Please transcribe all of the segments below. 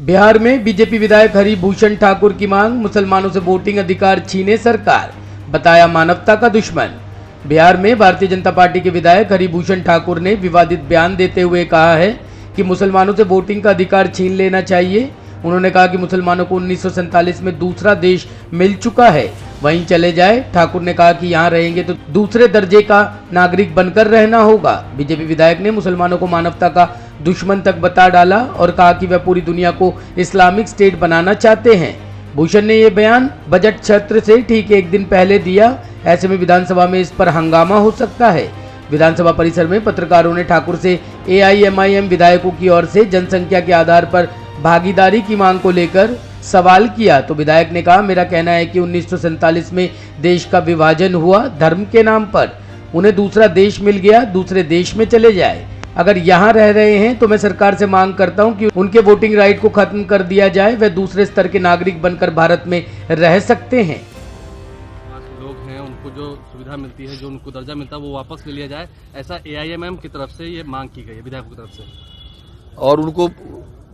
बिहार में बीजेपी विधायक हरिभूषण ठाकुर की मांग, मुसलमानों से वोटिंग अधिकार छीने सरकार, बताया मानवता का दुश्मन। बिहार में भारतीय जनता पार्टी के विधायक हरिभूषण ठाकुर ने विवादित बयान देते हुए कहा है कि मुसलमानों से वोटिंग का अधिकार छीन लेना चाहिए। उन्होंने कहा कि मुसलमानों को 1947 में दूसरा देश मिल चुका है, वहीं चले जाए। ठाकुर ने कहा कि यहाँ रहेंगे तो दूसरे दर्जे का नागरिक बनकर रहना होगा। बीजेपी विधायक ने मुसलमानों को मानवता का दुश्मन तक बता डाला और कहा कि वह पूरी दुनिया को इस्लामिक स्टेट बनाना चाहते हैं। भूषण ने ये बयान बजट सत्र से ठीक एक दिन पहले दिया। ऐसे में विधानसभा में इस पर हंगामा हो सकता है। विधानसभा परिसर में पत्रकारों ने ठाकुर से AIMIM विधायकों की ओर से जनसंख्या के आधार पर भागीदारी की मांग को लेकर सवाल किया तो विधायक ने कहा, मेरा कहना है कि 1947 में देश का विभाजन हुआ धर्म के नाम पर। उन्हें दूसरा देश मिल गया, दूसरे देश में चले जाए। अगर यहाँ रह रहे हैं तो मैं सरकार से मांग करता हूँ कि उनके वोटिंग राइट को खत्म कर दिया जाए। वह दूसरे स्तर के नागरिक बनकर भारत में रह सकते हैं। लोग हैं उनको जो सुविधा मिलती है, जो उनको दर्जा मिलता है, वो वापस ले लिया जाए, ऐसा AIMM की तरफ से ये मांग की गई है, विधायकों की तरफ से। और उनको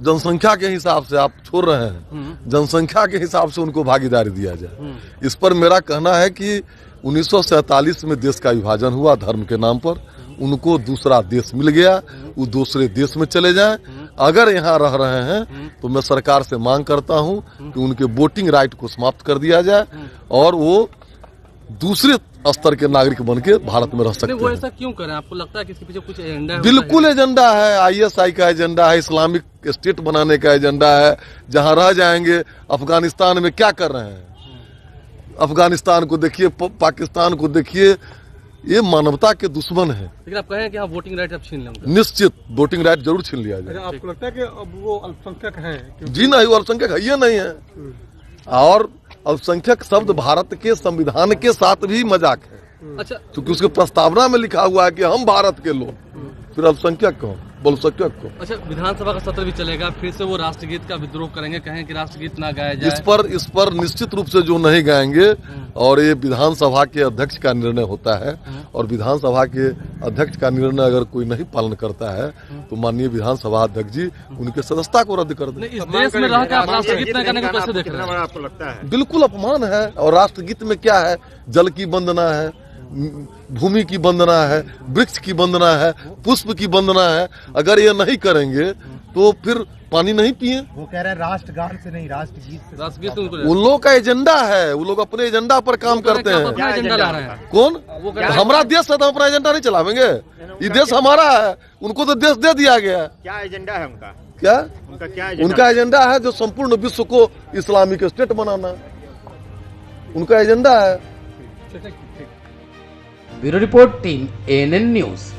जनसंख्या के हिसाब से आप छोड़ रहे हैं, जनसंख्या के हिसाब से उनको भागीदारी दिया जाए। इस पर मेरा कहना है कि 1947 में देश का विभाजन हुआ धर्म के नाम पर, उनको दूसरा देश मिल गया, वो दूसरे देश में चले जाएं। अगर यहाँ रह रहे हैं तो मैं सरकार से मांग करता हूँ कि उनके वोटिंग राइट को समाप्त कर दिया जाए और वो दूसरे स्तर के नागरिक बन के भारत में रह सकते हैं। वो ऐसा क्यों करें? आपको लगता है कि इसके पीछे कुछ एजेंडा है? बिल्कुल एजेंडा है, ISI का एजेंडा है, इस्लामिक स्टेट बनाने का एजेंडा है। जहां रह जाएंगे, अफगानिस्तान में क्या कर रहे हैं, अफगानिस्तान को देखिए, पाकिस्तान को देखिए, ये मानवता के दुश्मन है। लेकिन आप कहें कि हाँ वोटिंग राइट अब छीन लेंगे? निश्चित वोटिंग राइट जरूर छीन लिया जाए। आपको लगता है कि अब वो अल्पसंख्यक है? जी नहीं, वो अल्पसंख्यक है ये नहीं है। और अल्पसंख्यक शब्द भारत के संविधान के साथ भी मजाक है। अच्छा, क्योंकि उसके प्रस्तावना में लिखा हुआ है कि हम भारत के लोग, फिर अल्पसंख्यक कौन, बहुसंख्यक को। अच्छा, विधानसभा का सत्र भी चलेगा, फिर से वो राष्ट्रगीत का विद्रोह करेंगे, कहें कि राष्ट्रगीत ना गाया जाए। इस पर निश्चित रूप से जो नहीं गाएंगे, और ये विधानसभा के अध्यक्ष का निर्णय होता है, और विधानसभा के अध्यक्ष का निर्णय अगर कोई नहीं पालन करता है तो माननीय विधानसभा अध्यक्ष जी उनके सदस्यता को रद्द कर दें। इस देश में रह के आप राष्ट्रगीत न करने को कैसे देख रहे हैं? आपको लगता है? बिल्कुल अपमान है। और राष्ट्रगीत में क्या है? जल की वंदना है, भूमि की वंदना है, वृक्ष की वंदना है, पुष्प की वंदना है। अगर ये नहीं करेंगे तो फिर पानी नहीं पिए। वो कह रहे हैं राष्ट्रगान से नहीं, राष्ट्रगीत से। राष्ट्रगीत उन लोगों का एजेंडा है, वो लोग अपने एजेंडा पर काम करते हैं। अपना एजेंडा ला रहे हैं। कौन? हमारा देश है तो हम अपना एजेंडा नहीं चलावेंगे। ये देश हमारा है, उनको तो देश दे दिया गया। क्या एजेंडा है उनका? क्या उनका क्या उनका एजेंडा है? जो संपूर्ण विश्व को इस्लामिक स्टेट बनाना, उनका एजेंडा है। Bureau report, team ANN news.